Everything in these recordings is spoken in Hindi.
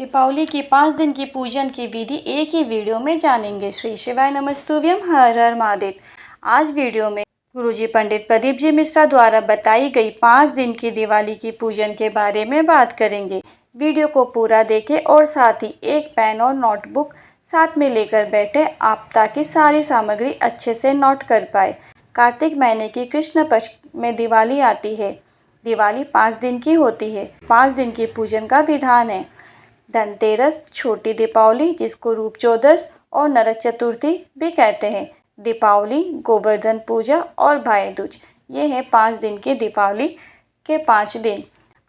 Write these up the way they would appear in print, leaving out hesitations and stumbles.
दीपावली की 5 दिन की पूजन की विधि एक ही वीडियो में जानेंगे। श्री शिवाय नमस्तुभ्यम, हर हर महादेव। आज वीडियो में गुरुजी पंडित प्रदीप जी मिश्रा द्वारा बताई गई 5 दिन की दिवाली की पूजन के बारे में बात करेंगे। वीडियो को पूरा देखें और साथ ही एक पेन और नोटबुक साथ में लेकर बैठे आप, ताकि सारी सामग्री अच्छे से नोट कर पाए। कार्तिक महीने की कृष्ण पक्ष में दिवाली आती है। दिवाली 5 दिन की होती है। 5 दिन की पूजन का विधान है। धनतेरस, छोटी दीपावली जिसको रूप चौदस और नरक चतुर्थी भी कहते हैं, दीपावली, गोवर्धन पूजा और भाई दूज, ये हैं 5 दिन की दिवाली के 5 दिन।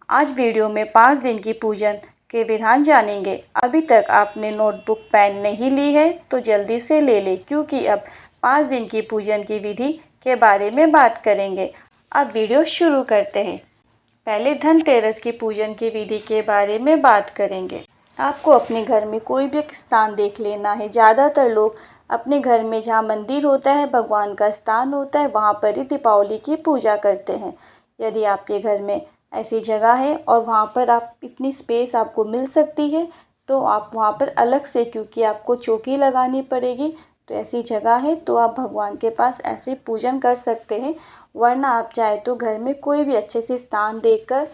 आज वीडियो में 5 दिन की पूजन के विधान जानेंगे। अभी तक आपने नोटबुक पेन नहीं ली है तो जल्दी से ले लें, क्योंकि अब 5 दिन की पूजन की विधि के बारे में बात करेंगे। अब वीडियो शुरू करते हैं। पहले धनतेरस की पूजन की विधि के बारे में बात करेंगे। आपको अपने घर में कोई भी एक स्थान देख लेना है। ज़्यादातर लोग अपने घर में जहाँ मंदिर होता है, भगवान का स्थान होता है, वहाँ पर ही दीपावली की पूजा करते हैं। यदि आपके घर में ऐसी जगह है और वहाँ पर आप इतनी स्पेस आपको मिल सकती है तो आप वहाँ पर अलग से, क्योंकि आपको चौकी लगानी पड़ेगी, तो ऐसी जगह है तो आप भगवान के पास ऐसे पूजन कर सकते हैं। वरना आप चाहे तो घर में कोई भी अच्छे से स्थान देखकर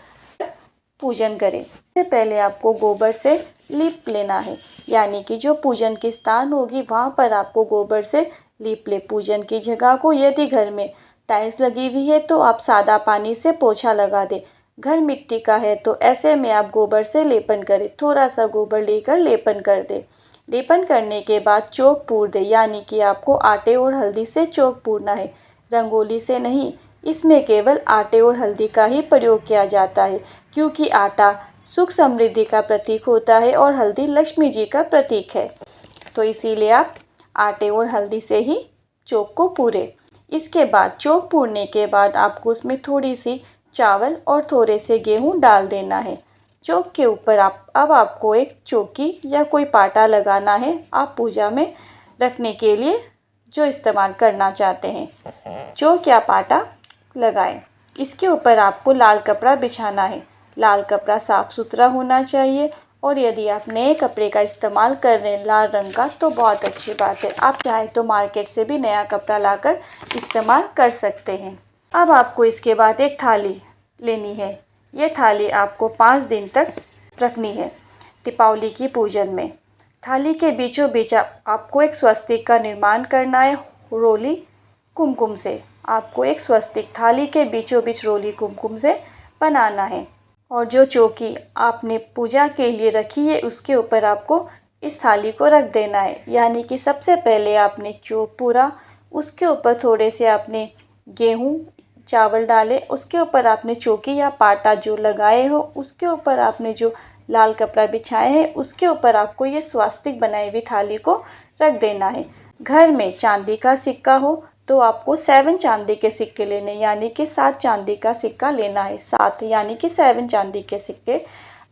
पूजन करें। इससे पहले आपको गोबर से लीप लेना है, यानी कि जो पूजन की स्थान होगी वहाँ पर आपको गोबर से लीप ले पूजन की जगह को। यदि घर में टाइल्स लगी हुई है तो आप सादा पानी से पोछा लगा दें। घर मिट्टी का है तो ऐसे में आप गोबर से लेपन करें। थोड़ा सा गोबर लेकर लेपन कर दें। लेपन करने के बाद चौक पूर दें, यानी कि आपको आटे और हल्दी से चौक पूरना है, रंगोली से नहीं। इसमें केवल आटे और हल्दी का ही प्रयोग किया जाता है, क्योंकि आटा सुख समृद्धि का प्रतीक होता है और हल्दी लक्ष्मी जी का प्रतीक है, तो इसीलिए आप आटे और हल्दी से ही चौक को पूरे। इसके बाद चौक पूरने के बाद आपको उसमें थोड़ी सी चावल और थोड़े से गेहूं डाल देना है। चौक के ऊपर अब आपको एक चौकी या कोई पाटा लगाना है, आप पूजा में रखने के लिए जो इस्तेमाल करना चाहते हैं। चौक या पाटा लगाएं। इसके ऊपर आपको लाल कपड़ा बिछाना है। लाल कपड़ा साफ सुथरा होना चाहिए, और यदि आप नए कपड़े का इस्तेमाल कर रहे हैं लाल रंग का तो बहुत अच्छी बात है। आप चाहे तो मार्केट से भी नया कपड़ा लाकर इस्तेमाल कर सकते हैं। अब आपको इसके बाद एक थाली लेनी है। ये थाली आपको 5 दिन तक रखनी है दीपावली की पूजन में। थाली के बीचों बीच आपको एक स्वस्तिक का निर्माण करना है, रोली कुमकुम से। आपको एक स्वस्तिक थाली के बीचों बीच रोली कुमकुम से बनाना है। और जो चौकी आपने पूजा के लिए रखी है उसके ऊपर आपको इस थाली को रख देना है, यानी कि सबसे पहले आपने चौक पूरा, उसके ऊपर थोड़े से आपने गेहूं चावल डाले, उसके ऊपर आपने चौकी या पाटा जो लगाए हो, उसके ऊपर आपने जो लाल कपड़ा बिछाए है, उसके ऊपर आपको ये स्वास्तिक बनाई हुई थाली को रख देना है। घर में चांदी का सिक्का हो तो आपको 7 चांदी के सिक्के लेने, यानी कि 7 चांदी का सिक्का लेना है। 7 यानी कि 7 चांदी के सिक्के।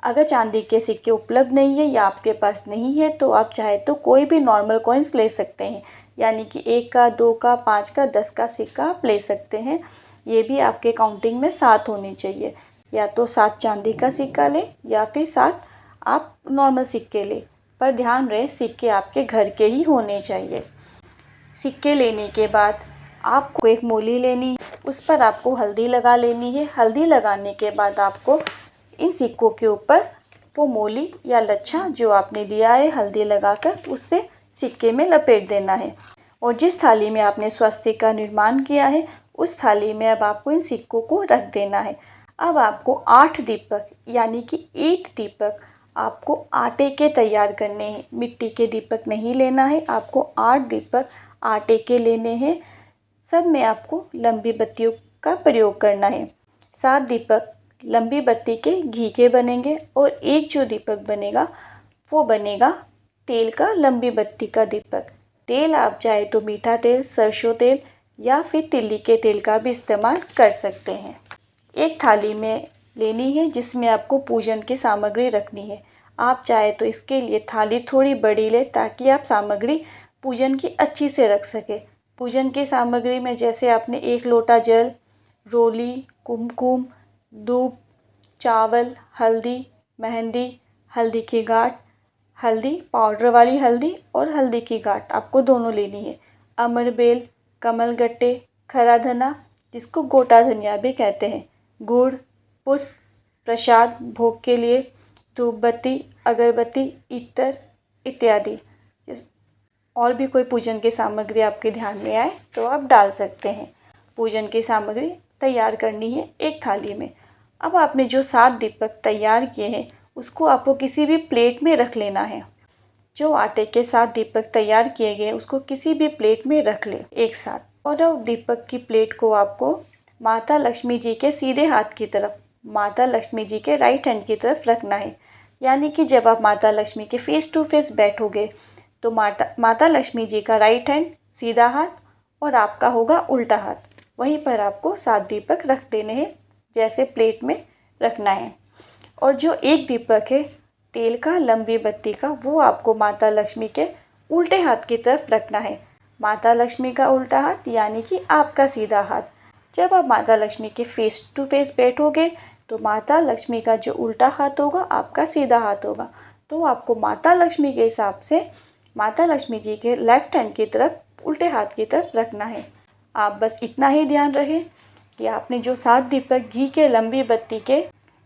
अगर चांदी के सिक्के उपलब्ध नहीं है या आपके पास नहीं है तो आप चाहे तो कोई भी नॉर्मल कॉइन्स ले सकते हैं, यानी कि 1 का, 2 का, 5 का, 10 का सिक्का आप ले सकते हैं। ये भी आपके काउंटिंग में 7 होनी चाहिए। या तो 7 चांदी का सिक्का लें या फिर 7 आप नॉर्मल सिक्के लें, पर ध्यान रहे सिक्के आपके घर के ही होने चाहिए। सिक्के लेने के बाद आपको एक मोली लेनी, उस पर आपको हल्दी लगा लेनी है। हल्दी लगाने के बाद आपको इन सिक्कों के ऊपर वो मोली या लच्छा जो आपने लिया है हल्दी लगाकर, उससे सिक्के में लपेट देना है। और जिस थाली में आपने स्वस्तिक का निर्माण किया है उस थाली में अब आपको इन सिक्कों को रख देना है। अब आपको 8 दीपक, यानी कि 8 दीपक आपको आटे के तैयार करने हैं। मिट्टी के दीपक नहीं लेना है, आपको 8 दीपक आटे के लेने हैं। सब में आपको लंबी बत्तियों का प्रयोग करना है। 7 दीपक लंबी बत्ती के घी के बनेंगे और एक जो दीपक बनेगा वो बनेगा तेल का, लंबी बत्ती का दीपक। तेल आप चाहे तो मीठा तेल, सरसों तेल या फिर तिल्ली के तेल का भी इस्तेमाल कर सकते हैं। एक थाली में लेनी है जिसमें आपको पूजन की सामग्री रखनी है। आप चाहे तो इसके लिए थाली थोड़ी बड़ी ले, ताकि आप सामग्री पूजन की अच्छी से रख सके। पूजन की सामग्री में जैसे आपने 1 लोटा जल, रोली, कुमकुम, धूप, चावल, हल्दी, मेहंदी, हल्दी की गांठ, हल्दी पाउडर वाली हल्दी और हल्दी की गांठ आपको दोनों लेनी है। अमरबेल, कमलगट्टे, खरा धना जिसको गोटा धनिया भी कहते हैं, गुड़, पुष्प, प्रसाद भोग के लिए, धूप बत्ती, अगरबत्ती, इत्र इत्यादि। और भी कोई पूजन की सामग्री आपके ध्यान में आए तो आप डाल सकते हैं। पूजन की सामग्री तैयार करनी है एक थाली में। अब आपने जो 7 दीपक तैयार किए हैं उसको आपको किसी भी प्लेट में रख लेना है। जो आटे के 7 दीपक तैयार किए गए उसको किसी भी प्लेट में रख ले एक साथ। और अब दीपक की प्लेट को आपको माता लक्ष्मी जी के सीधे हाथ की तरफ, माता लक्ष्मी जी के राइट हैंड की तरफ रखना है। यानी कि जब आप माता लक्ष्मी के फेस टू फेस बैठोगे तो माता लक्ष्मी जी का राइट हैंड सीधा हाथ और आपका होगा उल्टा हाथ, वहीं पर आपको 7 दीपक रख देने हैं जैसे प्लेट में रखना है। और जो एक दीपक है तेल का, लंबी बत्ती का, वो आपको माता लक्ष्मी के उल्टे हाथ की तरफ रखना है। माता लक्ष्मी का उल्टा हाथ यानी कि आपका सीधा हाथ। जब आप माता लक्ष्मी के फेस टू फेस बैठोगे तो माता लक्ष्मी का जो उल्टा हाथ होगा आपका सीधा हाथ होगा। तो आपको माता लक्ष्मी के हिसाब से माता लक्ष्मी जी के लेफ्ट हैंड की तरफ उल्टे हाथ की तरफ रखना है। आप बस इतना ही ध्यान रखें कि आपने जो 7 दीपक घी के लंबी बत्ती के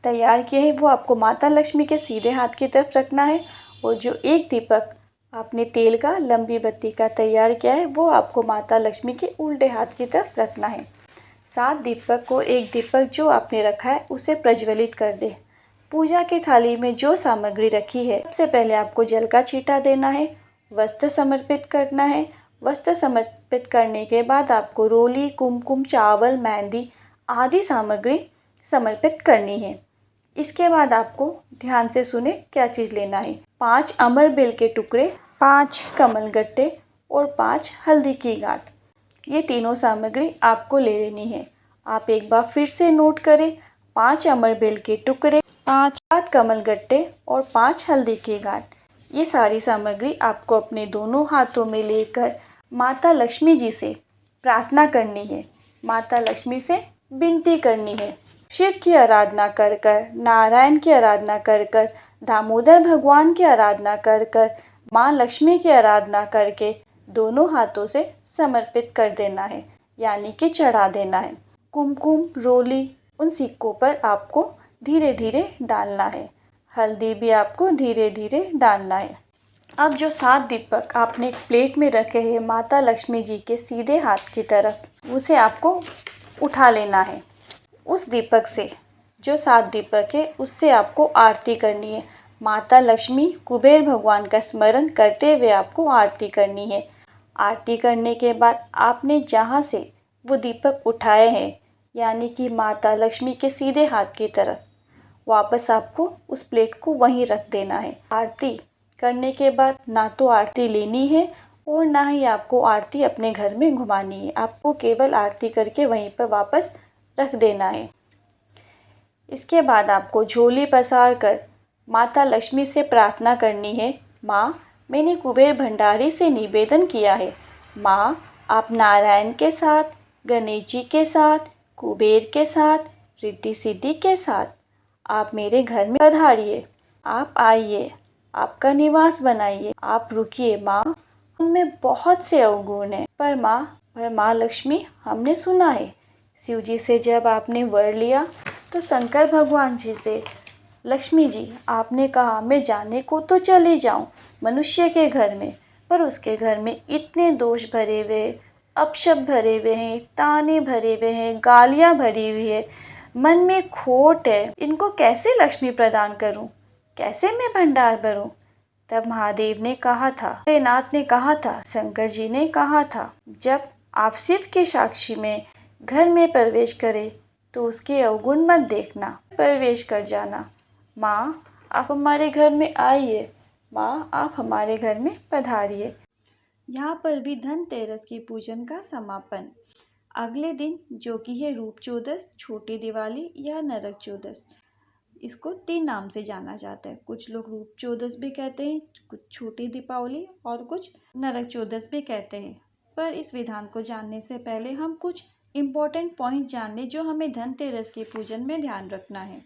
तैयार किए हैं वो आपको माता लक्ष्मी के सीधे हाथ की तरफ रखना है, और जो एक दीपक आपने तेल का लंबी बत्ती का तैयार किया है वो आपको माता लक्ष्मी के उल्टे हाथ की तरफ रखना है। 7 दीपक को एक दीपक जो आपने रखा है उसे प्रज्वलित कर दे। पूजा की थाली में जो सामग्री रखी है सबसे पहले आपको जल का छींटा देना है, वस्त्र समर्पित करना है। वस्त्र समर्पित करने के बाद आपको रोली, कुमकुम, चावल, मेहंदी आदि सामग्री समर्पित करनी है। इसके बाद आपको ध्यान से सुने क्या चीज़ लेना है। 5 अमरबेल के टुकड़े, 5 कमलगट्टे और 5 हल्दी की गांठ। ये तीनों सामग्री आपको ले लेनी है। आप एक बार फिर से नोट करें, 5 अमरबेल के टुकड़े, 5 कमलगट्टे और 5 हल्दी की गांठ। ये सारी सामग्री आपको अपने दोनों हाथों में लेकर माता लक्ष्मी जी से प्रार्थना करनी है। माता लक्ष्मी से विनती करनी है। शिव की आराधना कर कर, नारायण की आराधना कर कर, दामोदर भगवान की आराधना कर कर, माँ लक्ष्मी की आराधना करके दोनों हाथों से समर्पित कर देना है, यानी कि चढ़ा देना है। कुमकुम, रोली उन सिक्कों पर आपको धीरे धीरे डालना है। हल्दी भी आपको धीरे धीरे डालना है। अब जो 7 दीपक आपने एक प्लेट में रखे हैं माता लक्ष्मी जी के सीधे हाथ की तरफ, उसे आपको उठा लेना है। उस दीपक से, जो 7 दीपक है उससे आपको आरती करनी है। माता लक्ष्मी, कुबेर भगवान का स्मरण करते हुए आपको आरती करनी है। आरती करने के बाद आपने जहाँ से वो दीपक उठाए हैं, यानी कि माता लक्ष्मी के सीधे हाथ की तरफ, वापस आपको उस प्लेट को वहीं रख देना है। आरती करने के बाद ना तो आरती लेनी है और ना ही आपको आरती अपने घर में घुमानी है। आपको केवल आरती करके वहीं पर वापस रख देना है। इसके बाद आपको झोली पसार कर माता लक्ष्मी से प्रार्थना करनी है। माँ, मैंने कुबेर भंडारी से निवेदन किया है। माँ, आप नारायण के साथ, गणेश जी के साथ, कुबेर के साथ, रिद्धि सिद्धि के साथ आप मेरे घर में पधारिए। आप आइए, आपका निवास बनाइए। आप रुकिए माँ, उनमें बहुत से अवगुण हैं, पर माँ लक्ष्मी, हमने सुना है शिव जी से जब आपने वर लिया तो शंकर भगवान जी से, लक्ष्मी जी आपने कहा मैं जाने को तो चली जाऊं मनुष्य के घर में, पर उसके घर में इतने दोष भरे हुए, अपशब्द भरे हुए हैं, ताने भरे हुए हैं, गालियाँ भरी हुई है, मन में खोट है, इनको कैसे लक्ष्मी प्रदान करूं, कैसे मैं भंडार भरूं। तब महादेव ने कहा था, भोलेनाथ ने कहा था, शंकर जी ने कहा था, जब आप शिव के साक्षी में घर में प्रवेश करें तो उसके अवगुण मत देखना, प्रवेश कर जाना। माँ, आप हमारे घर में आइए। माँ, आप हमारे घर में पधारिए। यहाँ पर भी धनतेरस की पूजन का समापन। अगले दिन जो कि है रूप चौदस, छोटी दिवाली या नरक चौदस, इसको 3 नाम से जाना जाता है। कुछ लोग रूप चौदस भी कहते हैं, कुछ छोटी दीपावली और कुछ नरक चौदस भी कहते हैं। पर इस विधान को जानने से पहले हम कुछ इम्पोर्टेंट पॉइंट जान लें जो हमें धनतेरस के पूजन में ध्यान रखना है।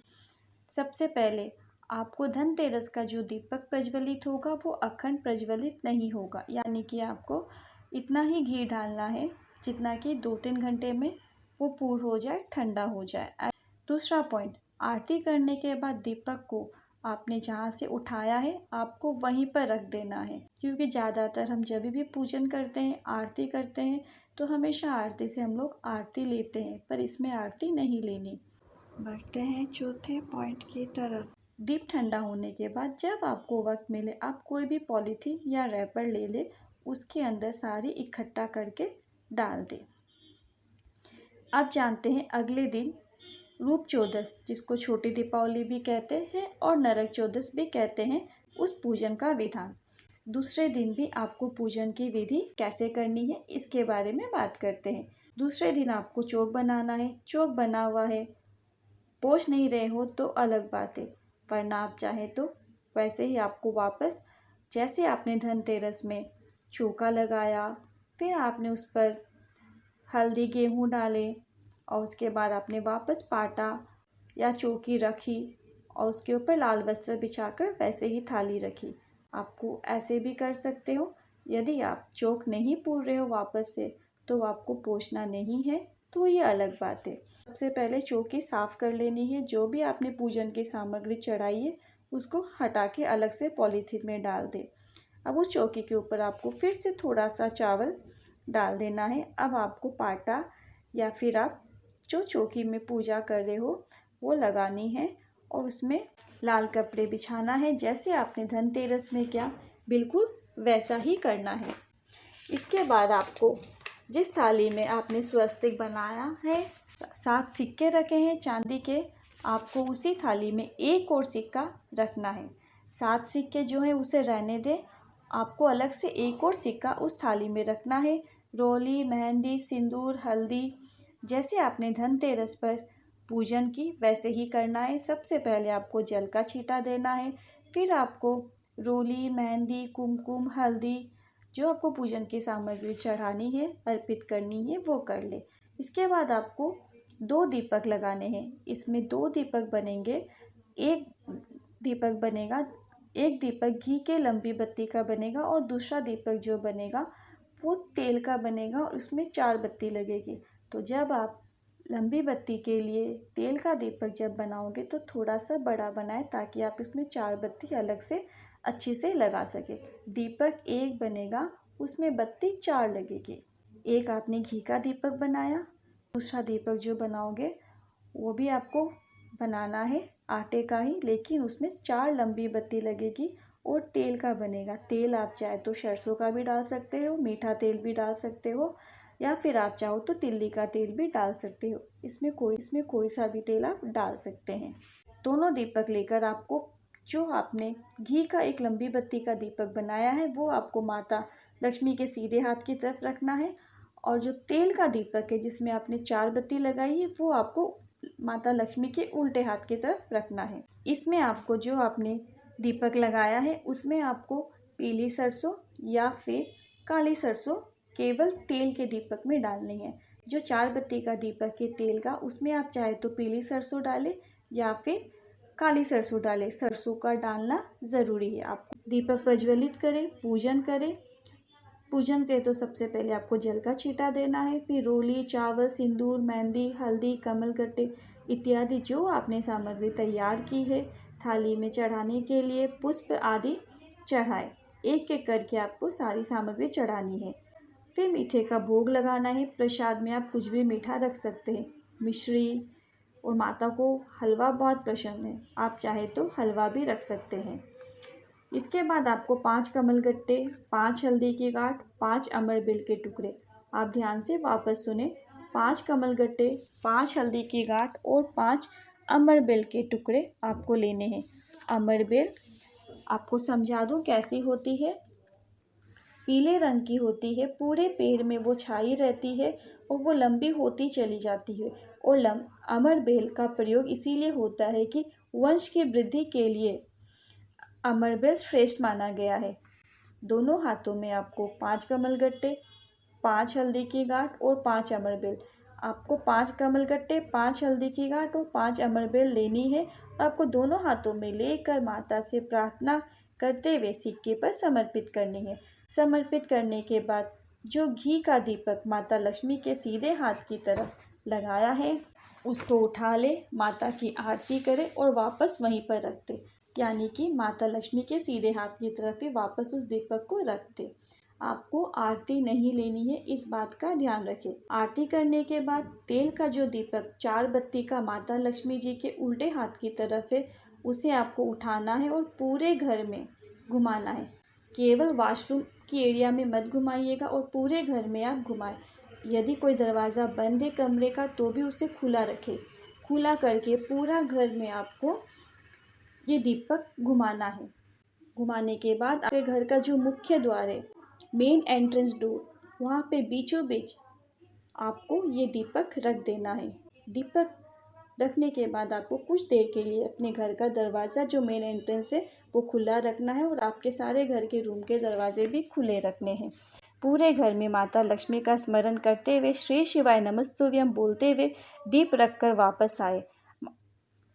सबसे पहले आपको धनतेरस का जो दीपक प्रज्वलित होगा वो अखंड प्रज्वलित नहीं होगा, यानी कि आपको इतना ही घी डालना है जितना कि 2-3 घंटे में वो पूर्ण हो जाए, ठंडा हो जाए। दूसरा पॉइंट, आरती करने के बाद दीपक को आपने जहाँ से उठाया है आपको वहीं पर रख देना है, क्योंकि ज़्यादातर हम जब भी पूजन करते हैं, आरती करते हैं, तो हमेशा आरती से हम लोग आरती लेते हैं, पर इसमें आरती नहीं लेनी। बढ़ते हैं चौथे पॉइंट की तरफ। दीप ठंडा होने के बाद जब आपको वक्त मिले आप कोई भी पॉलीथीन या रैपर ले ले, उसके अंदर सारी इकट्ठा करके डाल दें। आप जानते हैं अगले दिन रूप चौदस, जिसको छोटी दीपावली भी कहते हैं और नरक चौदस भी कहते हैं, उस पूजन का विधान। दूसरे दिन भी आपको पूजन की विधि कैसे करनी है इसके बारे में बात करते हैं। दूसरे दिन आपको चौक बनाना है। चौक बना हुआ है, पोंछ नहीं रहे हो तो अलग बात है, वरना आप चाहे तो वैसे ही आपको वापस, जैसे आपने धनतेरस में चौका लगाया, फिर आपने उस पर हल्दी गेहूँ डाले और उसके बाद आपने वापस पाटा या चौकी रखी और उसके ऊपर लाल वस्त्र बिछाकर वैसे ही थाली रखी। आपको ऐसे भी कर सकते हो। यदि आप चौक नहीं पूर रहे हो वापस से, तो आपको पोंछना नहीं है, तो ये अलग बात है। सबसे पहले चौकी साफ़ कर लेनी है। जो भी आपने पूजन की सामग्री चढ़ाई है उसको हटा के अलग से पॉलीथीन में डाल दें। अब उस चौकी के ऊपर आपको फिर से थोड़ा सा चावल डाल देना है। अब आपको पाटा या फिर आप जो चौकी में पूजा कर रहे हो वो लगानी है और उसमें लाल कपड़े बिछाना है। जैसे आपने धनतेरस में किया, बिल्कुल वैसा ही करना है। इसके बाद आपको जिस थाली में आपने स्वस्तिक बनाया है, 7 सिक्के रखे हैं चांदी के, आपको उसी थाली में एक और सिक्का रखना है। 7 सिक्के जो है उसे रहने दें, आपको अलग से एक और सिक्का उस थाली में रखना है। रोली, मेहंदी, सिंदूर, हल्दी, जैसे आपने धनतेरस पर पूजन की वैसे ही करना है। सबसे पहले आपको जल का छींटा देना है, फिर आपको रोली, मेहंदी, कुमकुम, हल्दी, जो आपको पूजन की सामग्री चढ़ानी है, अर्पित करनी है, वो कर ले। इसके बाद आपको 2 दीपक लगाने हैं। इसमें 2 दीपक बनेंगे। एक दीपक बनेगा, एक दीपक घी के लंबी बत्ती का बनेगा और दूसरा दीपक जो बनेगा वो तेल का बनेगा और उसमें 4 बत्ती लगेगी। तो जब आप लंबी बत्ती के लिए तेल का दीपक जब बनाओगे तो थोड़ा सा बड़ा बनाए, ताकि आप इसमें 4 बत्ती अलग से अच्छे से लगा सके। दीपक एक बनेगा, उसमें बत्ती 4 लगेगी। एक आपने घी का दीपक बनाया, दूसरा दीपक जो बनाओगे वो भी आपको बनाना है आटे का ही, लेकिन उसमें 4 लंबी बत्ती लगेगी और तेल का बनेगा। तेल आप चाहे तो सरसों का भी डाल सकते हो, मीठा तेल भी डाल सकते हो, या फिर आप चाहो तो तिल्ली का तेल भी डाल सकते हो। इसमें कोई सा भी तेल आप डाल सकते हैं। दोनों दीपक लेकर आपको जो आपने घी का एक लंबी बत्ती का दीपक बनाया है वो आपको माता लक्ष्मी के सीधे हाथ की तरफ रखना है, और जो तेल का दीपक है जिसमें आपने 4 बत्ती लगाई है वो आपको माता लक्ष्मी के उल्टे हाथ की तरफ रखना है। इसमें आपको जो आपने दीपक लगाया है उसमें आपको पीली सरसों या फिर काली सरसों केवल तेल के दीपक में डालनी है। जो 4 बत्ती का दीपक है तेल का, उसमें आप चाहे तो पीली सरसों डालें या फिर काली सरसों डालें। सरसों का डालना ज़रूरी है। आपको दीपक प्रज्वलित करें, पूजन करें। पूजन करें तो सबसे पहले आपको जल का छींटा देना है, फिर रोली, चावल, सिंदूर, मेहंदी, हल्दी, कमलगट्टे इत्यादि जो आपने सामग्री तैयार की है थाली में चढ़ाने के लिए, पुष्प आदि चढ़ाए। एक एक करके आपको सारी सामग्री चढ़ानी है। फिर मीठे का भोग लगाना है। प्रसाद में आप कुछ भी मीठा रख सकते हैं, मिश्री, और माता को हलवा बहुत पसंद है, आप चाहे तो हलवा भी रख सकते हैं। इसके बाद आपको 5 कमलगट्टे, 5 हल्दी की गांठ, 5 अमरबेल के टुकड़े, आप ध्यान से वापस सुने, 5 कमलगट्टे, 5 हल्दी की गांठ और 5 अमरबेल के टुकड़े आपको लेने हैं। अमरबेल आपको समझा दूँ कैसी होती है। पीले रंग की होती है, पूरे पेड़ में वो छाई रहती है और वो लंबी होती चली जाती है। और अमरबेल का प्रयोग इसीलिए होता है कि वंश की वृद्धि के लिए अमरबेल श्रेष्ठ माना गया है। दोनों हाथों में आपको 5 कमलगट्टे, 5 हल्दी की गांठ और 5 अमरबेल आपको 5 कमलगट्टे, 5 हल्दी की गांठ और 5 अमरबेल लेनी है और आपको दोनों हाथों में लेकर माता से प्रार्थना करते हुए सिक्के पर समर्पित करनी है। समर्पित करने के बाद जो घी का दीपक माता लक्ष्मी के सीधे हाथ की तरफ लगाया है उसको उठा ले, माता की आरती करे और वापस वहीं पर रख दे, यानी कि माता लक्ष्मी के सीधे हाथ की तरफ ही वापस उस दीपक को रख दे। आपको आरती नहीं लेनी है, इस बात का ध्यान रखें। आरती करने के बाद तेल का जो दीपक 4 बत्ती का माता लक्ष्मी जी के उल्टे हाथ की तरफ है उसे आपको उठाना है और पूरे घर में घुमाना है। केवल वॉशरूम की एरिया में मत घुमाइएगा और पूरे घर में आप घुमाएं। यदि कोई दरवाज़ा बंद है कमरे का तो भी उसे खुला रखें। खुला करके पूरा घर में आपको ये दीपक घुमाना है। घुमाने के बाद आपके घर का जो मुख्य द्वार है, मेन एंट्रेंस डोर, वहाँ पे बीचों बीच आपको ये दीपक रख देना है। दीपक रखने के बाद आपको कुछ देर के लिए अपने घर का दरवाज़ा जो मेन एंट्रेंस है वो खुला रखना है और आपके सारे घर के रूम के दरवाजे भी खुले रखने हैं। पूरे घर में माता लक्ष्मी का स्मरण करते हुए श्री शिवाय नमस्तुभ्यम बोलते हुए दीप रखकर वापस आए।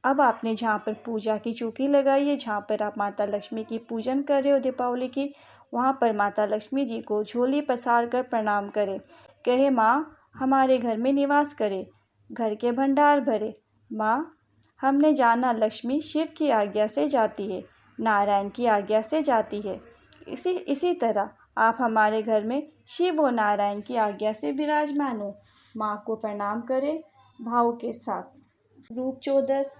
अब आपने जहाँ पर पूजा की चौकी लगाई है, जहाँ पर आप माता लक्ष्मी की पूजन कर रहे हो दीपावली की, वहाँ पर माता लक्ष्मी जी को झोली पसार कर प्रणाम करें। कहे माँ हमारे घर में निवास करे, घर के भंडार भरे। माँ हमने जाना लक्ष्मी शिव की आज्ञा से जाती है, नारायण की आज्ञा से जाती है। इसी तरह आप हमारे घर में शिव और नारायण की आज्ञा से विराजमान हो। माँ को प्रणाम करें भाव के साथ। रूप चौदस,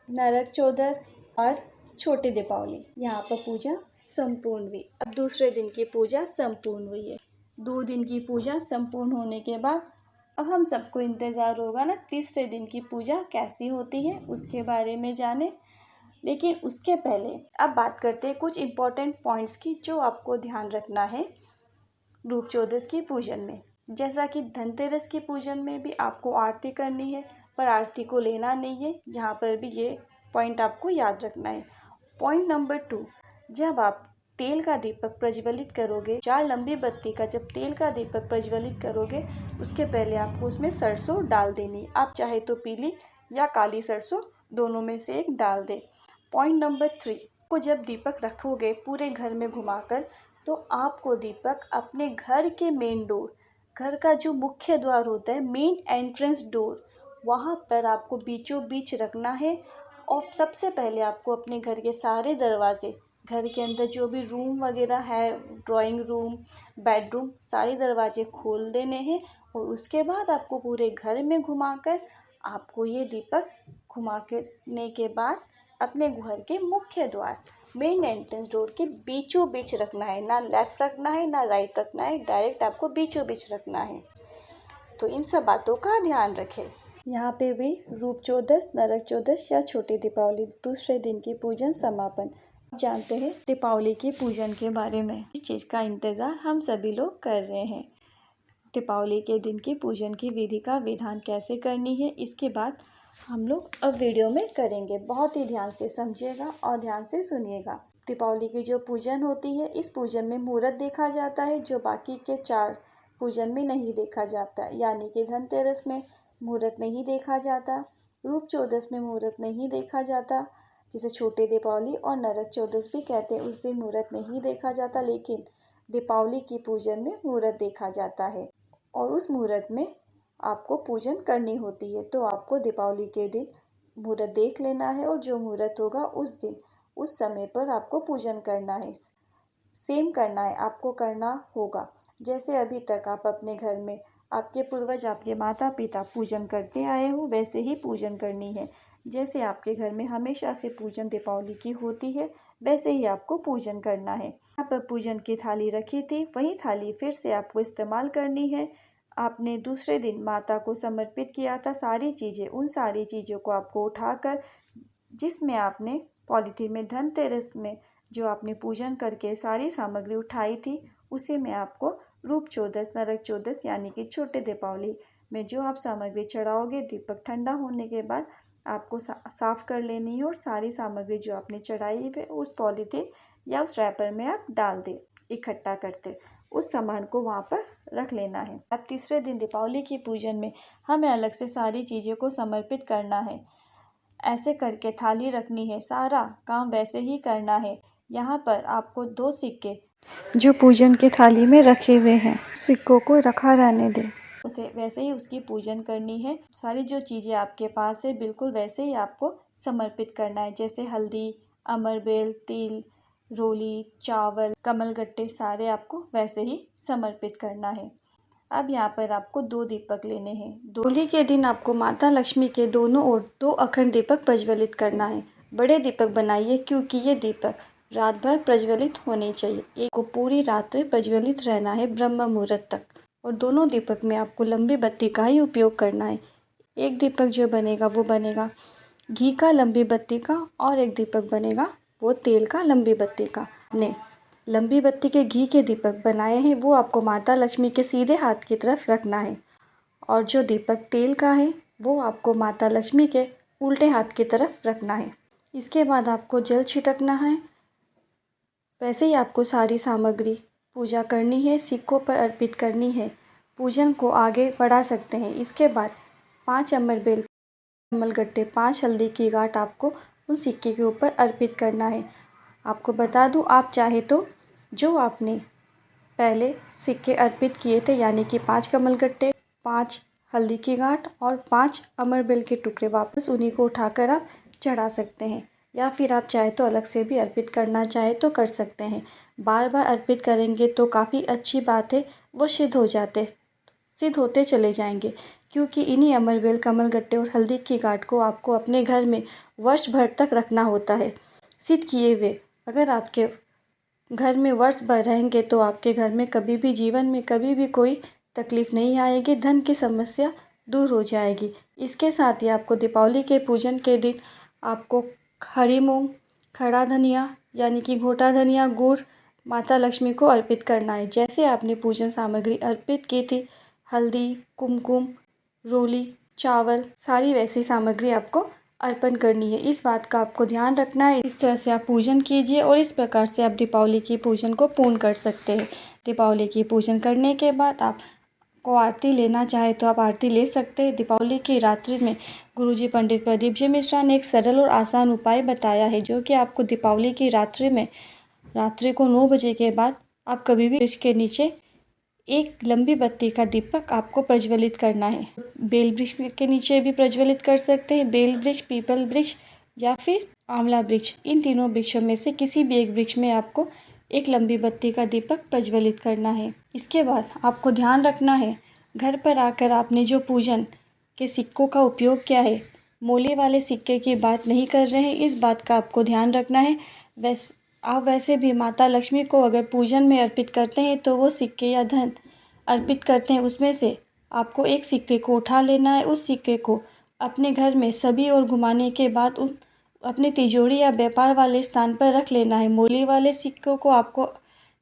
नरक चौदस और छोटी दीपावली, यहाँ पर पूजा संपूर्ण हुई। अब दूसरे दिन की पूजा संपूर्ण हुई है। 2 दिन की पूजा संपूर्ण होने के बाद अब हम सबको इंतज़ार होगा ना तीसरे दिन की पूजा कैसी होती है उसके बारे में जाने। लेकिन उसके पहले अब बात करते हैं कुछ इम्पोर्टेंट पॉइंट्स की जो आपको ध्यान रखना है रूप चौदस की पूजन में। जैसा कि धनतेरस की पूजन में भी आपको आरती करनी है पर आरती को लेना नहीं है, यहाँ पर भी ये पॉइंट आपको याद रखना है। पॉइंट नंबर 2, जब आप तेल का दीपक प्रज्वलित करोगे, 4 लंबी बत्ती का जब तेल का दीपक प्रज्वलित करोगे उसके पहले आपको उसमें सरसों डाल देनी। आप चाहे तो पीली या काली सरसों दोनों में से एक डाल दे। पॉइंट नंबर 3, को जब दीपक रखोगे पूरे घर में घुमाकर तो आपको दीपक अपने घर के मेन डोर, घर का जो मुख्य द्वार होता है मेन एंट्रेंस डोर, वहाँ पर आपको बीचों बीच रखना है। और सबसे पहले आपको अपने घर के सारे दरवाजे, घर के अंदर जो भी रूम वगैरह है, ड्राइंग रूम, बेडरूम, सारे दरवाजे खोल देने हैं और उसके बाद आपको पूरे घर में घुमाकर आपको ये दीपक घुमाने के बाद अपने घर के मुख्य द्वार मेन एंट्रेंस डोर के बीचों बीच रखना है। ना लेफ्ट रखना है ना राइट रखना है, डायरेक्ट आपको बीचों बीच रखना है। तो इन सब बातों का ध्यान रखें। यहाँ पे भी रूप चौदस, नरक चौदस या छोटी दीपावली दूसरे दिन की पूजन समापन। जानते हैं दीपावली के पूजन के बारे में। इस चीज़ का इंतज़ार हम सभी लोग कर रहे हैं। दीपावली के दिन की पूजन की विधि का विधान कैसे करनी है इसके बाद हम लोग अब वीडियो में करेंगे। बहुत ही ध्यान से समझिएगा और ध्यान से सुनिएगा। दीपावली की जो पूजन होती है इस पूजन में मुहूर्त देखा जाता है जो बाकी के 4 पूजन में नहीं देखा जाता, यानी कि धनतेरस में मुहूर्त नहीं देखा जाता, रूप चौदस में मुहूर्त नहीं देखा जाता, जिसे छोटी दीपावली और नरक चौदस भी कहते हैं, उस दिन मुहूर्त नहीं देखा जाता। लेकिन दीपावली की पूजन में मुहूर्त देखा जाता है और उस मुहूर्त में आपको पूजन करनी होती है। तो आपको दीपावली के दिन मुहूर्त देख लेना है और जो मुहूर्त होगा उस दिन उस समय पर आपको पूजन करना है। सेम करना है, आपको करना होगा जैसे अभी तक आप अपने घर में आपके पूर्वज, आपके माता पिता पूजन करते आए हो वैसे ही पूजन करनी है। जैसे आपके घर में हमेशा से पूजन दीपावली की होती है वैसे ही आपको पूजन करना है। यहाँ पर पूजन की थाली रखी थी, वही थाली फिर से आपको इस्तेमाल करनी है। आपने दूसरे दिन माता को समर्पित किया था सारी चीज़ें, उन सारी चीज़ों को आपको उठाकर जिसमें आपने पॉलीथीन में धनतेरस में जो आपने पूजन करके सारी सामग्री उठाई थी उसी में आपको रूप चौदस, नरक चौदस यानी कि छोटे दीपावली में जो आप सामग्री चढ़ाओगे दीपक ठंडा होने के बाद आपको साफ़ कर लेनी है और सारी सामग्री जो आपने चढ़ाई है उस पॉलीथीन या उस रैपर में आप डाल दें। इकट्ठा करते उस सामान को वहाँ पर रख लेना है। अब तीसरे दिन दीपावली की पूजन में हमें अलग से सारी चीज़ों को समर्पित करना है। ऐसे करके थाली रखनी है, सारा काम वैसे ही करना है। यहाँ पर आपको 2 सिक्के जो पूजन की थाली में रखे हुए हैं, सिक्कों को रखा रहने दें। उसे वैसे ही उसकी पूजन करनी है। सारी जो चीज़ें आपके पास है बिल्कुल वैसे ही आपको समर्पित करना है, जैसे हल्दी, अमरबेल, तिल, रोली, चावल, कमलगट्टे सारे आपको वैसे ही समर्पित करना है। अब यहाँ पर आपको 2 दीपक लेने हैं। होली के दिन आपको माता लक्ष्मी के दोनों ओर 2 अखंड दीपक प्रज्वलित करना है। बड़े दीपक बनाइए क्योंकि ये दीपक रात भर प्रज्वलित होने चाहिए। एक को पूरी रात्रि प्रज्वलित रहना है ब्रह्म मुहूर्त तक, और दोनों दीपक में आपको लंबी बत्ती का ही उपयोग करना है। एक दीपक जो बनेगा वो बनेगा घी का लंबी बत्ती का, और एक दीपक बनेगा वो तेल का लंबी बत्ती का। ने लंबी बत्ती के घी के दीपक बनाए हैं वो आपको माता लक्ष्मी के सीधे हाथ की तरफ रखना है, और जो दीपक तेल का है वो आपको माता लक्ष्मी के उल्टे हाथ की तरफ रखना है। इसके बाद आपको जल छिड़कना है। वैसे ही आपको सारी सामग्री पूजा करनी है, सिक्कों पर अर्पित करनी है। पूजन को आगे बढ़ा सकते हैं। इसके बाद 5 अमरबेल, कमलगट्टे, 5 हल्दी की गांठ आपको उन सिक्के के ऊपर अर्पित करना है। आपको बता दूं, आप चाहे तो जो आपने पहले सिक्के अर्पित किए थे, यानी कि 5 कमलगट्टे, 5 हल्दी की गांठ और 5 अमरबेल के टुकड़े, वापस उन्हीं को उठाकर आप चढ़ा सकते हैं, या फिर आप चाहे तो अलग से भी अर्पित करना चाहे तो कर सकते हैं। बार बार अर्पित करेंगे तो काफ़ी अच्छी बात है, वो सिद्ध होते चले जाएंगे, क्योंकि इन्हीं अमरबेल, कमलगट्टे और हल्दी की गांठ को आपको अपने घर में वर्ष भर तक रखना होता है सिद्ध किए हुए। अगर आपके घर में वर्ष भर रहेंगे तो आपके घर में कभी भी, जीवन में कभी भी कोई तकलीफ़ नहीं आएगी, धन की समस्या दूर हो जाएगी। इसके साथ ही आपको दीपावली के पूजन के दिन आपको हरी मूंग, खड़ा धनिया यानी कि घोटा धनिया, गुड़ माता लक्ष्मी को अर्पित करना है। जैसे आपने पूजन सामग्री अर्पित की थी, हल्दी, कुमकुम, रोली, चावल, सारी वैसी सामग्री आपको अर्पण करनी है। इस बात का आपको ध्यान रखना है। इस तरह से आप पूजन कीजिए और इस प्रकार से आप दीपावली की पूजन को पूर्ण कर सकते हैं। दीपावली की पूजन करने के बाद आप को आरती लेना चाहे तो आप आरती ले सकते हैं। दीपावली की रात्रि में गुरुजी पंडित प्रदीप जी मिश्रा ने एक सरल और आसान उपाय बताया है, जो कि आपको दीपावली की रात्रि को 9 बजे के बाद आप कभी भी वृक्ष के नीचे एक लंबी बत्ती का दीपक आपको प्रज्वलित करना है। बेल वृक्ष के नीचे भी प्रज्वलित कर सकते हैं। बेल वृक्ष, पीपल वृक्ष या फिर आंवला वृक्ष, इन तीनों वृक्षों में से किसी भी एक वृक्ष में आपको एक लंबी बत्ती का दीपक प्रज्वलित करना है। इसके बाद आपको ध्यान रखना है, घर पर आकर आपने जो पूजन के सिक्कों का उपयोग किया है, मोले वाले सिक्के की बात नहीं कर रहे हैं, इस बात का आपको ध्यान रखना है। आप वैसे भी माता लक्ष्मी को अगर पूजन में अर्पित करते हैं तो वो सिक्के या धन अर्पित करते हैं, उसमें से आपको एक सिक्के को उठा लेना है। उस सिक्के को अपने घर में सभी ओर घुमाने के बाद अपने तिजोरी या व्यापार वाले स्थान पर रख लेना है। मोली वाले सिक्कों को आपको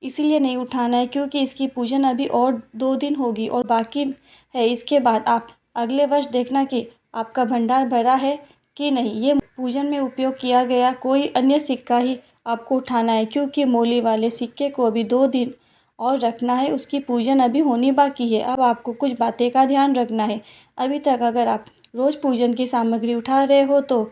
इसीलिए नहीं उठाना है क्योंकि इसकी पूजन अभी और 2 दिन होगी और बाकी है। इसके बाद आप अगले वर्ष देखना कि आपका भंडार भरा है कि नहीं। ये पूजन में उपयोग किया गया कोई अन्य सिक्का ही आपको उठाना है, क्योंकि मोली वाले सिक्के को अभी 2 दिन और रखना है, उसकी पूजन अभी होनी बाकी है। अब आपको कुछ बातें का ध्यान रखना है। अभी तक अगर आप रोज़ पूजन की सामग्री उठा रहे हो तो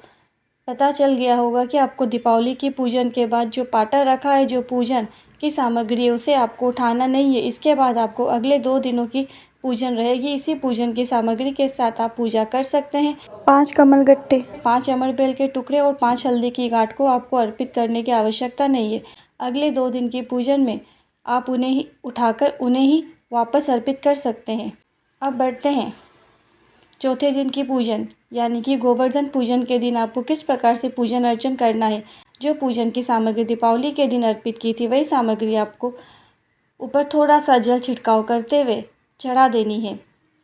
पता चल गया होगा कि आपको दीपावली की पूजन के बाद जो पाटा रखा है, जो पूजन की सामग्री है, उसे आपको उठाना नहीं है। इसके बाद आपको अगले 2 दिनों की पूजन रहेगी। इसी पूजन की सामग्री के साथ आप पूजा कर सकते हैं। 5 कमलगट्टे, 5 अमरबेल के टुकड़े और 5 हल्दी की गांठ को आपको अर्पित करने की आवश्यकता नहीं है। अगले 2 दिन की पूजन में आप उन्हें ही उठाकर उन्हें ही वापस अर्पित कर सकते हैं। अब बढ़ते हैं चौथे दिन की पूजन, यानी कि गोवर्धन पूजन के दिन आपको किस प्रकार से पूजन अर्चन करना है। जो पूजन की सामग्री दीपावली के दिन अर्पित की थी, वही सामग्री आपको ऊपर थोड़ा सा जल छिड़काव करते हुए चढ़ा देनी है।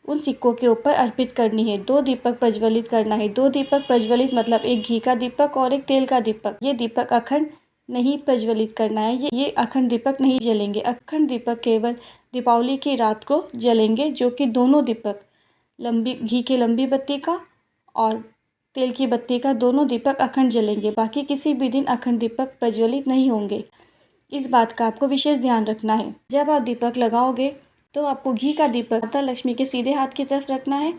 उन सिक्कों के ऊपर अर्पित करनी है। 2 दीपक प्रज्वलित करना है। 2 दीपक प्रज्वलित मतलब एक घी का दीपक और एक तेल का दीपक। ये दीपक अखंड नहीं प्रज्वलित करना है। ये अखंड दीपक नहीं जलेंगे। अखंड दीपक केवल दीपावली की रात को जलेंगे, जो कि दोनों दीपक घी की लंबी बत्ती का और तेल की बत्ती का दोनों दीपक अखंड जलेंगे। बाकी किसी भी दिन अखंड दीपक प्रज्वलित नहीं होंगे। इस बात का आपको विशेष ध्यान रखना है। जब आप दीपक लगाओगे तो आपको घी का दीपक माता लक्ष्मी के सीधे हाथ की तरफ रखना है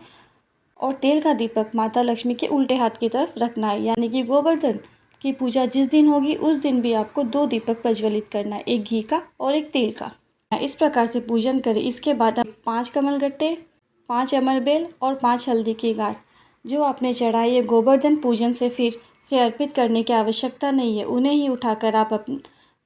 और तेल का दीपक माता लक्ष्मी के उल्टे हाथ की तरफ रखना है। यानी कि गोवर्धन की पूजा जिस दिन होगी उस दिन भी आपको 2 दीपक प्रज्वलित करना है, एक घी का और एक तेल का। इस प्रकार से पूजन करें। इसके बाद आप 5 कमलगट्टे, 5 अमरबेल और 5 हल्दी की गांठ जो आपने चढ़ाई है गोवर्धन पूजन से फिर से अर्पित करने की आवश्यकता नहीं है, उन्हें ही उठाकर आप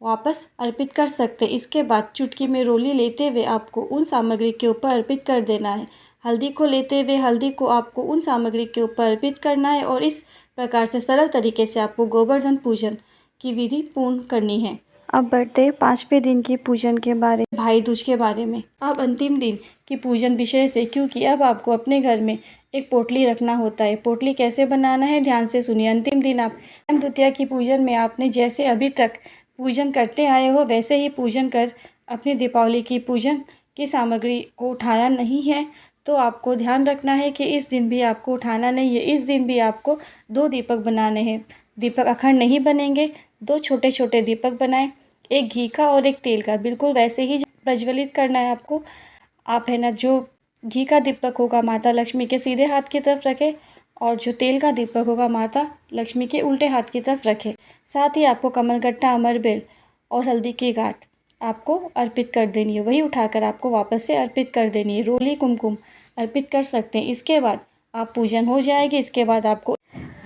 वापस अर्पित कर सकते हैं। इसके बाद चुटकी में रोली लेते हुए आपको उन सामग्री के ऊपर अर्पित कर देना है। हल्दी को लेते हुए हल्दी को आपको उन सामग्री के ऊपर अर्पित करना है और इस प्रकार से सरल तरीके से आपको गोवर्धन पूजन की विधि पूर्ण करनी है। अब बढ़ते हैं 5वें दिन की पूजन के बारे में, भाई दूज के बारे में। अब अंतिम दिन की पूजन विशेष है क्योंकि अब आपको अपने घर में एक पोटली रखना होता है। पोटली कैसे बनाना है ध्यान से सुनिए। अंतिम दिन आप द्वितीया की पूजन में आपने जैसे अभी तक पूजन करते आए हो वैसे ही पूजन कर अपनी दीपावली की पूजन की सामग्री को उठाया नहीं है तो आपको ध्यान रखना है कि इस दिन भी आपको उठाना नहीं है। इस दिन भी आपको 2 दीपक बनाने हैं। दीपक अखंड नहीं बनेंगे, 2 छोटे छोटे दीपक बनाएं, एक घी का और एक तेल का, बिल्कुल वैसे ही प्रज्वलित करना है आपको। आप है ना जो घी का दीपक होगा माता लक्ष्मी के सीधे हाथ की तरफ रखें और जो तेल का दीपक होगा माता लक्ष्मी के उल्टे हाथ की तरफ रखें। साथ ही आपको कमलगट्टा, अमरबेल और हल्दी की गांठ आपको अर्पित कर देनी है, वही उठाकर आपको वापस से अर्पित कर देनी है। रोली कुमकुम अर्पित कर सकते हैं। इसके बाद आप पूजन हो जाएगी। इसके बाद आपको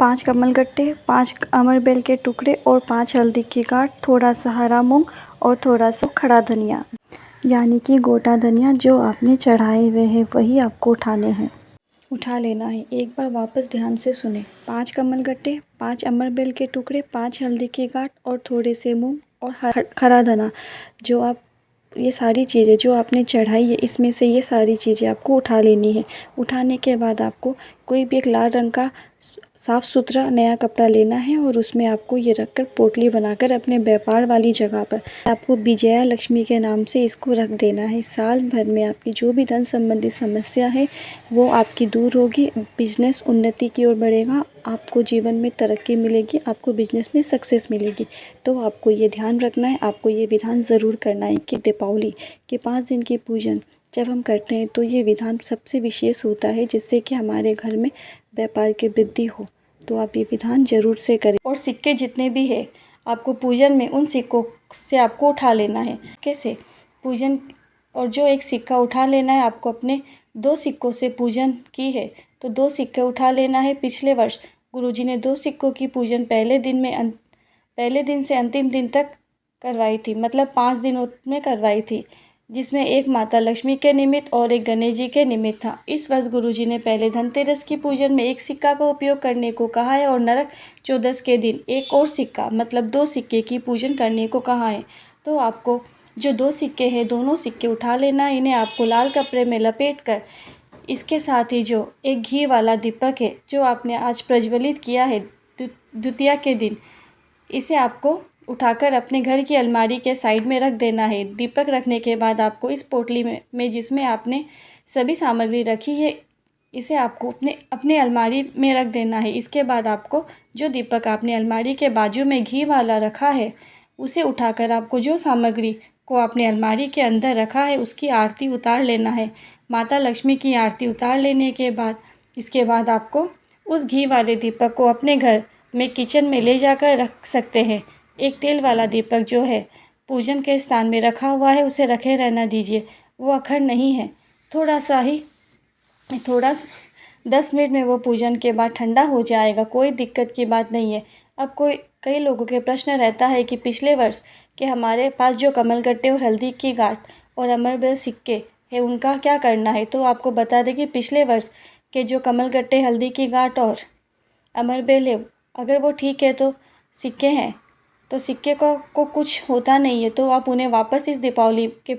5 कमलगट्टे, 5 अमरबेल के टुकड़े और 5 हल्दी की गांठ, थोड़ा सा हरा मूंग और थोड़ा सा खड़ा धनिया यानी कि गोटा धनिया जो आपने चढ़ाए हुए हैं वही आपको उठा लेना है। एक बार वापस ध्यान से सुने। 5 कमलगट्टे, 5 अमरबेल के टुकड़े, 5 हल्दी की गांठ और थोड़े से मूंग और खड़ा धना जो आप ये सारी चीज़ें जो आपने चढ़ाई है इसमें से ये सारी चीज़ें आपको उठा लेनी है। उठाने के बाद आपको कोई भी एक लाल रंग का साफ़ सुथरा नया कपड़ा लेना है और उसमें आपको ये रखकर पोटली बनाकर अपने व्यापार वाली जगह पर आपको विजया लक्ष्मी के नाम से इसको रख देना है। साल भर में आपकी जो भी धन संबंधी समस्या है वो आपकी दूर होगी, बिजनेस उन्नति की ओर बढ़ेगा, आपको जीवन में तरक्की मिलेगी, आपको बिजनेस में सक्सेस मिलेगी। तो आपको ये ध्यान रखना है, आपको ये विधान ज़रूर करना है कि दीपावली के 5 दिन की पूजन जब हम करते हैं तो ये विधान सबसे विशेष होता है जिससे कि हमारे घर में व्यापार की वृद्धि हो। तो आप ये विधान ज़रूर से करें। और सिक्के जितने भी है आपको पूजन में उन सिक्कों से आपको उठा लेना है। कैसे पूजन और जो एक सिक्का उठा लेना है आपको अपने 2 सिक्कों से पूजन की है तो 2 सिक्के उठा लेना है। पिछले वर्ष गुरुजी ने 2 सिक्कों की पूजन पहले दिन से अंतिम दिन तक करवाई थी, मतलब 5 दिनों में करवाई थी, जिसमें एक माता लक्ष्मी के निमित्त और एक गणेश जी के निमित्त था। इस वर्ष गुरुजी ने पहले धनतेरस की पूजन में एक सिक्का का उपयोग करने को कहा है और नरक चौदस के दिन एक और सिक्का मतलब 2 सिक्के की पूजन करने को कहा है। तो आपको जो 2 सिक्के हैं दोनों सिक्के उठा लेना है। इन्हें आपको लाल कपड़े में लपेट कर इसके साथ ही जो एक घी वाला दीपक है जो आपने आज प्रज्वलित किया है द्वितीया के दिन, इसे आपको उठाकर अपने घर की अलमारी के साइड में रख देना है। दीपक रखने के बाद आपको इस पोटली में जिसमें आपने सभी सामग्री रखी है इसे आपको अपने अलमारी में रख देना है। इसके बाद आपको जो दीपक आपने अलमारी के बाजू में घी वाला रखा है उसे उठाकर आपको जो सामग्री को आपने अलमारी के अंदर रखा है उसकी आरती उतार लेना है। माता लक्ष्मी की आरती उतार लेने के बाद इसके बाद आपको उस घी वाले दीपक को अपने घर में किचन में ले जाकर रख सकते हैं। एक तेल वाला दीपक जो है पूजन के स्थान में रखा हुआ है उसे रखे रहना दीजिए, वो अखंड नहीं है, थोड़ा 10 मिनट में वो पूजन के बाद ठंडा हो जाएगा, कोई दिक्कत की बात नहीं है। अब कई लोगों के प्रश्न रहता है कि पिछले वर्ष के हमारे पास जो कमलगट्टे और हल्दी की गांठ और अमरबेल सिक्के है उनका क्या करना है। तो आपको बता दें कि पिछले वर्ष के जो कमलगट्टे, हल्दी की गांठ और अमरबेल है अगर वो ठीक है तो सिक्के हैं तो सिक्के को कुछ होता नहीं है तो आप उन्हें वापस इस दीपावली के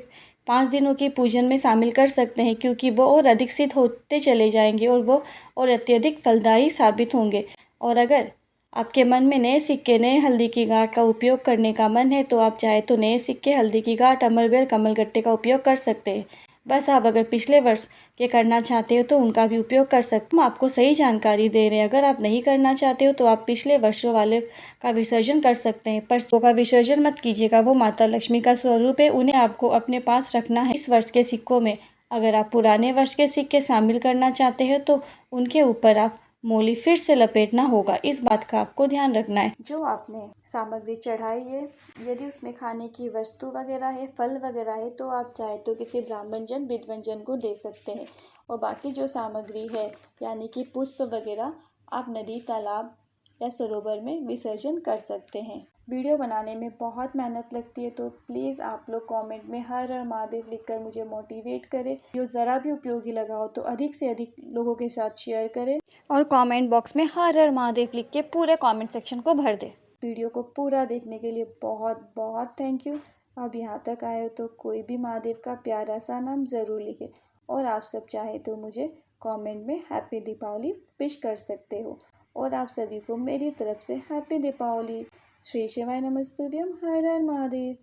5 दिनों की पूजन में शामिल कर सकते हैं क्योंकि वो और अधिक सिद्ध होते चले जाएंगे और वो और अत्यधिक फलदायी साबित होंगे। और अगर आपके मन में नए सिक्के, नए हल्दी की गांठ का उपयोग करने का मन है तो आप चाहे तो नए सिक्के, हल्दी की गांठ, अमरबेल, कमलगट्टे का उपयोग कर सकते हैं। बस आप अगर पिछले वर्ष के करना चाहते हो तो उनका भी उपयोग कर सकते हो। हम आपको सही जानकारी दे रहे हैं। अगर आप नहीं करना चाहते हो तो आप पिछले वर्षों वाले का विसर्जन कर सकते हैं, पर सिक्कों का विसर्जन मत कीजिएगा। वो माता लक्ष्मी का स्वरूप है, उन्हें आपको अपने पास रखना है। इस वर्ष के सिक्कों में अगर आप पुराने वर्ष के सिक्के शामिल करना चाहते हो तो उनके ऊपर आप मोली फिर से लपेटना होगा। इस बात का आपको ध्यान रखना है। जो आपने सामग्री चढ़ाई है, यदि उसमें खाने की वस्तु वगैरह है, फल वगैरह है, तो आप चाहे तो किसी ब्राह्मणजन विद्वंजन को दे सकते हैं। और बाकी जो सामग्री है यानी कि पुष्प वगैरह आप नदी, तालाब या सरोवर में विसर्जन कर सकते हैं। वीडियो बनाने में बहुत मेहनत लगती है, तो प्लीज़ आप लोग कमेंट में हर हर महादेव लिखकर मुझे मोटिवेट करें। जो ज़रा भी उपयोगी लगा हो तो अधिक से अधिक लोगों के साथ शेयर करें और कमेंट बॉक्स में हर हर महादेव लिख के पूरे कमेंट सेक्शन को भर दें। वीडियो को पूरा देखने के लिए बहुत बहुत थैंक यू। अब यहाँ तक आए हो तो कोई भी महादेव का प्यारा सा नाम ज़रूर लिखें, और आप सब चाहे तो मुझे कमेंट में हैप्पी दीपावली विश कर सकते हो। और आप सभी को मेरी तरफ से हैप्पी दीपावली। श्री शिवाय नमस्तुभ्यम। हर हर महादेव।